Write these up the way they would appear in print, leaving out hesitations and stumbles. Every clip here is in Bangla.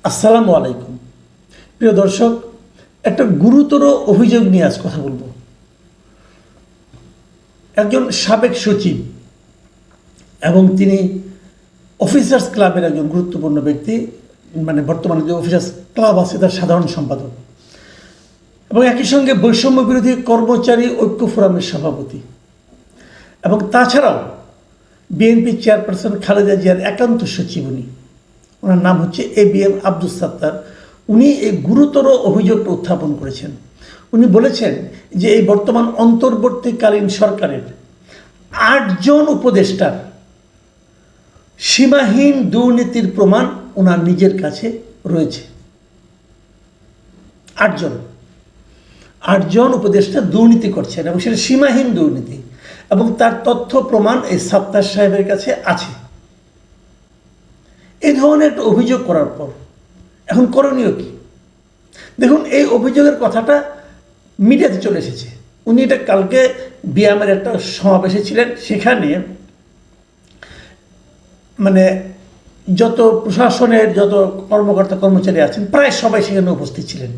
আসসালামু আলাইকুম। প্রিয় দর্শক, একটা গুরুতর অভিযোগ নিয়ে আজ কথা বলবো। একজন সাবেক সচিব এবং তিনি অফিসার্স ক্লাবের একজন গুরুত্বপূর্ণ ব্যক্তি, মানে বর্তমানে যে অফিসার্স ক্লাব আছে তার সাধারণ সম্পাদক, এবং একই সঙ্গে বৈষম্য বিরোধী কর্মচারী ঐক্য ফোরামের সভাপতি, এবং তাছাড়াও বিএনপি চেয়ারপারসন খালেদা জিয়ার একান্ত সচিব। ওনার নাম হচ্ছে ABM আব্দুস সাত্তার। উনি এই গুরুতর অভিযোগটা উত্থাপন করেছেন। উনি বলেছেন যে এই বর্তমান অন্তর্বর্তীকালীন সরকারের 8 জন উপদেষ্টার সীমাহীন দুর্নীতির প্রমাণ ওনার নিজের কাছে রয়েছে। 8 জন উপদেষ্টা দুর্নীতি করছেন এবং সেটা সীমাহীন দুর্নীতি, এবং তার তথ্য প্রমাণ এই সাত্তার সাহেবের কাছে আছে। এই ধরনের একটা অভিযোগ করার পর এখন করণীয় কি? দেখুন, এই অভিযোগের কথাটা মিডিয়াতে চলে এসেছে। উনি এটা কালকে বিয়ামের একটা সমাবেশে ছিলেন, সেখানে মানে যত প্রশাসনের যত কর্মকর্তা কর্মচারী আছেন প্রায় সবাই সেখানে উপস্থিত ছিলেন,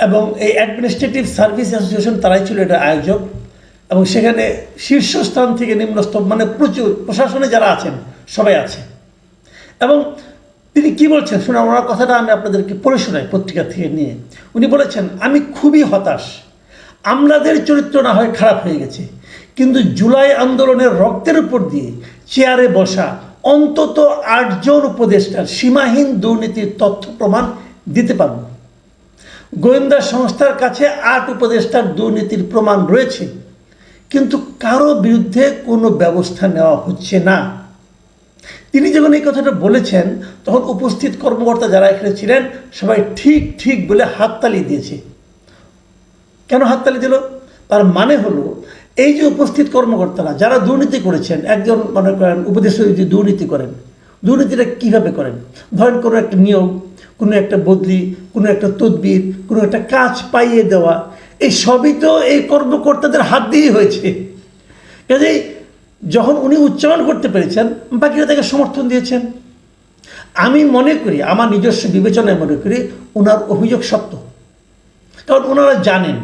এবং এই অ্যাডমিনিস্ট্রেটিভ সার্ভিস অ্যাসোসিয়েশন তারাই ছিল এটা আয়োজক, এবং সেখানে শীর্ষস্থান থেকে নিম্নস্তর মানে প্রচুর প্রশাসনে যারা আছেন সবাই আছে। এবং তিনি কি বলছেন শুনে, ওনার কথাটা আমি আপনাদেরকে পড়ে শোনাই পত্রিকা থেকে নিয়ে। উনি বলেছেন, আমি খুবই হতাশ। আমলাদের চরিত্র না হয় খারাপ হয়ে গেছে, কিন্তু জুলাই আন্দোলনের রক্তের উপর দিয়ে চেয়ারে বসা অন্তত 8 জন উপদেষ্টার সীমাহীন দুর্নীতির তথ্য প্রমাণ দিতে পারব। গোয়েন্দা সংস্থার কাছে 8 উপদেষ্টার দুর্নীতির প্রমাণ রয়েছে, কিন্তু কারো বিরুদ্ধে কোনো ব্যবস্থা নেওয়া হচ্ছে না। তিনি যখন এই কথাটা বলেছেন তখন উপস্থিত কর্মকর্তা যারা এখানে ছিলেন সবাই ঠিক ঠিক বলে হাততালি দিয়েছে। কেন হাততালি দিল? তার মানে হলো, এই যে উপস্থিত কর্মকর্তারা যারা দুর্নীতি করেছেন, একজন মনে করেন উপদেষ্টা যদি দুর্নীতি করেন, দুর্নীতিটা কীভাবে করেন? ধরেন কোনো একটা নিয়োগ, কোনো একটা বদলি, কোনো একটা তদবির, কোনো একটা কাজ পাইয়ে দেওয়া, এই সবই তো এই কর্মকর্তাদের হাত দিয়েই হয়েছে। কাজেই যখন উনি উচ্চারণ করতে পেরেছেন, বাকিরা তাকে সমর্থন দিয়েছেন। আমি মনে করি, আমার নিজস্ব বিবেচনায় মনে করি ওনার অভিযোগ সত্য, কারণ ওনারা জানেন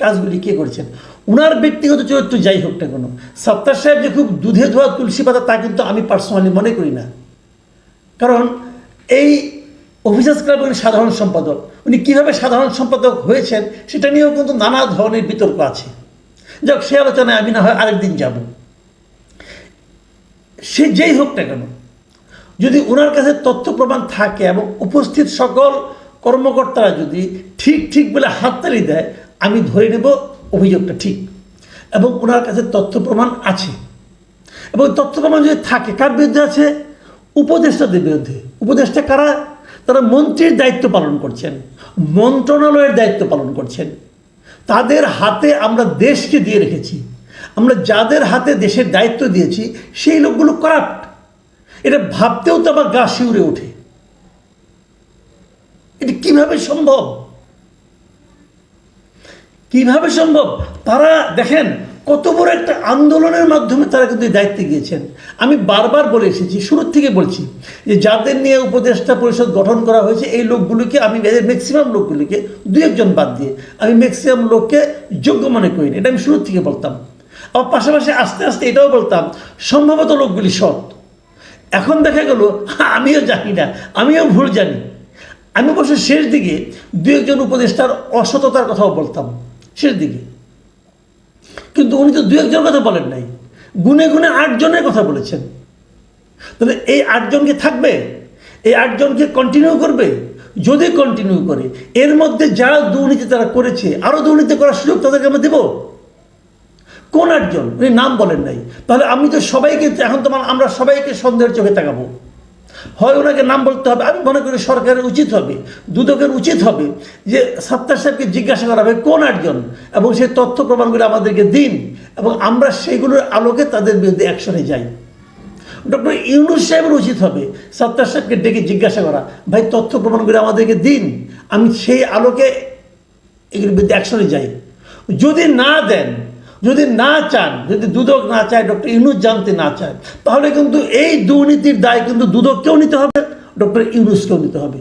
কাজগুলি কে করেছেন। ওনার ব্যক্তিগত চরিত্র যাই হোক না কেন, সাত্তার সাহেব যে খুব দুধে ধোয়া তুলসী পাতা তা কিন্তু আমি পার্সোনালি মনে করি না। কারণ এই অফিসার্স ক্লাবের সাধারণ সম্পাদক, উনি কীভাবে সাধারণ সম্পাদক হয়েছেন সেটা নিয়েও কিন্তু নানা ধরনের বিতর্ক আছে। যাক, সে আলোচনায় আমি না হয় আরেকদিন যাব। সে যেই হোক না কেন, যদি ওনার কাছে তথ্য প্রমাণ থাকে এবং উপস্থিত সকল কর্মকর্তারা যদি ঠিক ঠিক বলে হাততালি দেয়, আমি ধরে নেব অভিযোগটা ঠিক এবং ওনার কাছে তথ্য প্রমাণ আছে। এবং তথ্য প্রমাণ যদি থাকে, কার বিরুদ্ধে আছে? উপদেষ্টাদের বিরুদ্ধে। উপদেষ্টা কারা? তারা মন্ত্রীর দায়িত্ব পালন করছেন, মন্ত্রণালয়ের দায়িত্ব পালন করছেন। তাদের হাতে আমরা দেশকে দিয়ে রেখেছি। আমরা যাদের হাতে দেশের দায়িত্ব দিয়েছি সেই লোকগুলো কারাপ্ট। এটা ভাবতেও তো আবার গা শিউরে ওঠে। এটা কিভাবে সম্ভব? কিভাবে সম্ভব? তারা দেখেন কত বড় একটা আন্দোলনের মাধ্যমে তারা কিন্তু দায়িত্বে গিয়েছেন। আমি বারবার বলে এসেছি, শুরুর থেকে বলছি যে যাদের নিয়ে উপদেষ্টা পরিষদ গঠন করা হয়েছে এই লোকগুলোকে, আমি ম্যাক্সিমাম লোকগুলিকে, 2-1 জন বাদ দিয়ে আমি ম্যাক্সিমাম লোককে যোগ্য মনে করি না। এটা আমি শুরুর থেকে বলতাম। আবার পাশাপাশি আস্তে আস্তে এটাও বলতাম সম্ভবত লোকগুলি সৎ। এখন দেখা গেল আমিও জানি না, আমিও ভুল জানি। আমি অবশ্য শেষ দিকে 2-1 জন উপদেষ্টার অসততার কথাও বলতাম শেষ দিকে, কিন্তু উনি তো 2-1 জনের কথা বলেন নাই, গুনে গুনে 8 জনের কথা বলেছেন। তাহলে এই 8 জনকে থাকবে? এই 8 জনকে কন্টিনিউ করবে? যদি কন্টিনিউ করে, এর মধ্যে যারা দুর্নীতি তারা করেছে, আরও দুর্নীতি করার সুযোগ তাদেরকে আমরা দেব? কোন 8 জন? উনি নাম বলেন নাই। তাহলে আমি তো সবাইকে, এখন তো আমরা সবাইকে সন্দেহের চোখে তাকাবো। হয় ওনাকে নাম বলতে হবে। আমি মনে করি সরকারের উচিত হবে, দুদকের উচিত হবে যে সাত্তার সাহেবকে জিজ্ঞাসা করা হবে কোন 8 জন, এবং সেই তথ্য প্রমাণগুলো আমাদেরকে দিন এবং আমরা সেইগুলোর আলোকে তাদের বিরুদ্ধে অ্যাকশনে যাই। ডক্টর ইউনূস সাহেবের উচিত হবে সাত্তার সাহেবকে ডেকে জিজ্ঞাসা করা, ভাই তথ্য প্রমাণগুলো আমাদেরকে দিন, আমি সেই আলোকে এগুলোর বিরুদ্ধে অ্যাকশনে যাই। যদি না দেন, যদি না চান, যদি দুদক না চায়, ডক্টর ইউনূস জানতে না চায়, তাহলে কিন্তু এই দুর্নীতির দায় কিন্তু দুদককেও নিতে হবে, ডক্টর ইউনূসকেও নিতে হবে।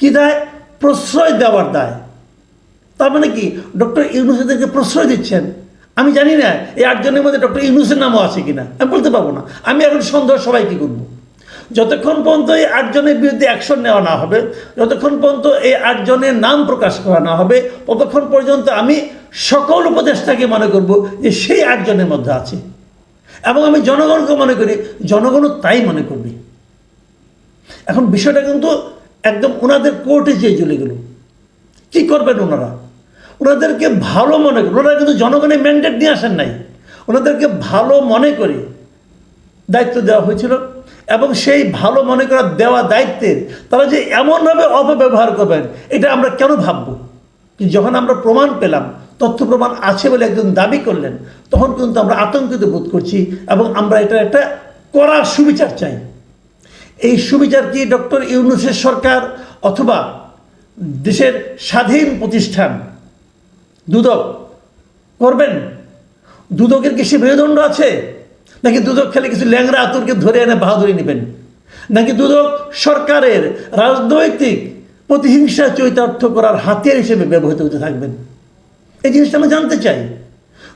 কি দায়? প্রশ্রয় দেওয়ার দায়। তার মানে কি ডক্টর ইউনূস এদেরকে প্রশ্রয় দিচ্ছেন? আমি জানি না এই 8 জনের মধ্যে ডক্টর ইউনূসের নামও আছে কিনা, আমি বলতে পারবো না। আমি এখন সন্দেহ সবাই কি করবো, যতক্ষণ পর্যন্ত এই 8 জনের বিরুদ্ধে অ্যাকশন নেওয়া না হবে, যতক্ষণ পর্যন্ত এই 8 জনের নাম প্রকাশ করা না হবে, ততক্ষণ পর্যন্ত আমি সকল উপদেষ্টাকে মনে করব যে সেই 8 জনের মধ্যে আছে। এবং আমি জনগণকে মনে করি, জনগণও তাই মনে করবে। এখন বিষয়টা কিন্তু একদম ওনাদের কোর্টে যেয়ে চলে গেল। কী করবেন ওনারা? ওনাদেরকে ভালো মনে করে, ওনারা কিন্তু জনগণের ম্যান্ডেট নিয়ে আসেন নাই, ওনাদেরকে ভালো মনে করে দায়িত্ব দেওয়া হয়েছিল। এবং সেই ভালো মনে করা দেওয়া দায়িত্বের তারা যে এমনভাবে অপব্যবহার করবেন, এটা আমরা কেন ভাববো? যখন আমরা প্রমাণ পেলাম, তথ্য প্রমাণ আছে বলে একজন দাবি করলেন, তখন কিন্তু আমরা আতঙ্কিত বোধ করছি এবং আমরা এটা একটা কড়া সুবিচার চাই। এই সুবিচার কি ডক্টর ইউনূসের সরকার অথবা দেশের স্বাধীন প্রতিষ্ঠান দুদক করবেন? দুদকের কি সে মেরুদণ্ড আছে? নাকি দুদক খেলে কিছু ল্যাংরা আতুরকে ধরে এনে বাহাদুরি নেবেন? নাকি দুদক সরকারের রাজনৈতিক প্রতিহিংসা চরিতার্থ করার হাতিয়ার হিসেবে ব্যবহৃত হতে থাকবেন? এই জিনিসটা আমরা জানতে চাই।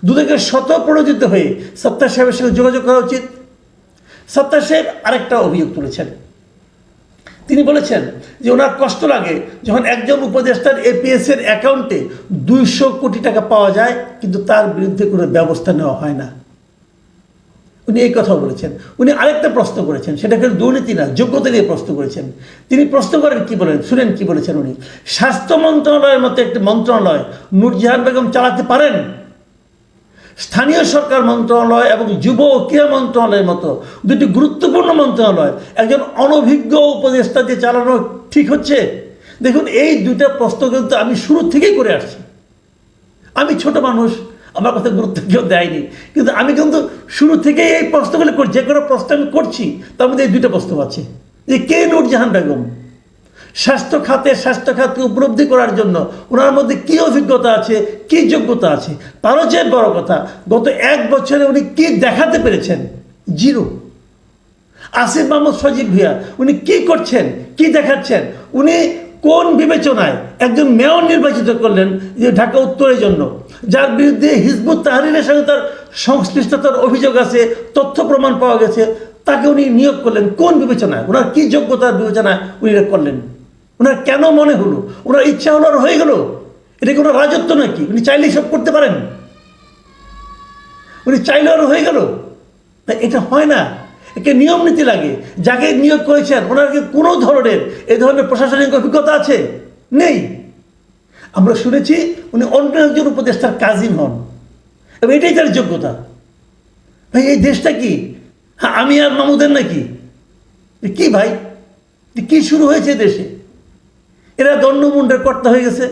দুদকের স্বতঃপ্রণোদিত হয়ে সত্তার সাহেবের সঙ্গে যোগাযোগ করা উচিত। সত্তার সাহেব আরেকটা অভিযোগ তুলেছেন। তিনি বলেছেন যে ওনার কষ্ট লাগে যখন একজন উপদেষ্টার এপিএস এর অ্যাকাউন্টে 200 কোটি টাকা পাওয়া যায়, কিন্তু তার বিরুদ্ধে কোনো ব্যবস্থা নেওয়া হয় না। উনি এই কথা বলেছেন। উনি আরেকটা প্রশ্ন করেছেন, সেটা কিন্তু দুর্নীতি না, যোগ্যতা নিয়ে প্রশ্ন করেছেন। তিনি প্রশ্ন করেন কি বলেন, শুনেন কি বলেছেন উনি। স্বাস্থ্য মন্ত্রণালয়ের মতো একটি মন্ত্রণালয় নূরজাহান বেগম চালাতে পারেন? স্থানীয় সরকার মন্ত্রণালয় এবং যুব ও ক্রীড়া মন্ত্রণালয়ের মতো দুটি গুরুত্বপূর্ণ মন্ত্রণালয় একজন অনভিজ্ঞ উপদেষ্টা দিয়ে চালানো ঠিক হচ্ছে? দেখুন, এই দুইটা প্রশ্ন কিন্তু আমি শুরু থেকেই করে আসছি। আমি ছোট মানুষ, আমার কথা গুরুত্ব কেউ দেয়নি, কিন্তু আমি কিন্তু শুরু থেকেই এই প্রশ্নগুলো করছি। যে কোনো প্রশ্ন আমি করছি, তার মধ্যে এই দুইটা প্রশ্ন আছে যে কে নূরজাহান বেগম, স্বাস্থ্য খাতকে উপলব্ধি করার জন্য ওনার মধ্যে কী অভিজ্ঞতা আছে, কী যোগ্যতা আছে। তারও চেয়ে বড় কথা, গত 1 বছরে উনি কী দেখাতে পেরেছেন? জিরো। আসিফ মাহমুদ সজীব ভুঁইয়া উনি কী করছেন, কী দেখাচ্ছেন? উনি কোন বিবেচনায় একজন মেয়র নির্বাচিত করলেন যে ঢাকা উত্তরের জন্য, যার বিরুদ্ধে হিজবুত তাহরিরের সঙ্গে তার সংশ্লিষ্টতার অভিযোগ আছে, তথ্য প্রমাণ পাওয়া গেছে, তাকে উনি নিয়োগ করলেন কোন বিবেচনায়? ওনার কী যোগ্যতার বিবেচনায় উনি এটা করলেন? ওনার কেন মনে হলো? ওনার ইচ্ছা হলো আর হয়ে গেল? এটা কোনো রাজত্ব নাকি? উনি চাইলেই সব করতে পারেন? উনি চাইলে আর হয়ে গেল? তাই এটা হয় না, একে নিয়ম নীতি লাগে। যাকে নিয়োগ করেছেন ওনার কি কোনো ধরনের এই ধরনের প্রশাসনিক অভিজ্ঞতা আছে? নেই। আমরা শুনেছি উনি অন্য একজন উপদেষ্টার কাজিন হন এবং এটাই তার যোগ্যতা। ভাই, এই দেশটা কি আমি আর মামুদের নাকি? কি ভাই, কি শুরু হয়েছে দেশে? এরা দণ্ডমুণ্ডের কর্তা হয়ে গেছে।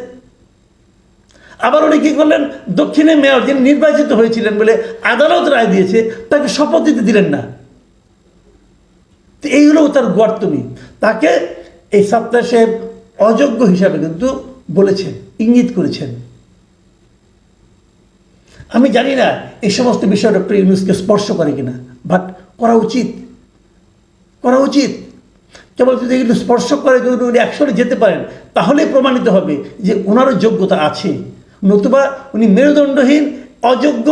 আবার উনি কী করলেন, দক্ষিণে মেয়র যিনি নির্বাচিত হয়েছিলেন বলে আদালত রায় দিয়েছে, তাকে শপথ দিতে দিলেন না। তো এই হলো তার গর্তমি। তাকে এই সত্তার সাহেব অযোগ্য হিসাবে কিন্তু বলেছেন, ইঙ্গিত করেছেন। আমি জানি না এই সমস্ত বিষয় ডক্টর ইউনূসকে স্পর্শ করে কিনা, বাট করা উচিত, করা উচিত। কেবল যদি এগুলো স্পর্শ করে, যদি উনি অ্যাকশনে যেতে পারেন, তাহলে প্রমাণিত হবে যে ওনারও যোগ্যতা আছে। নতুবা উনি মেরুদণ্ডহীন, অযোগ্য,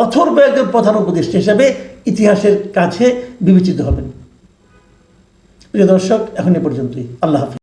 অথর্ব একজন প্রধান উপদেষ্টা হিসাবে ইতিহাসের কাছে বিবেচিত হবেন। প্রিয় দর্শক, এখন এ পর্যন্তই। আল্লাহ হাফেজ।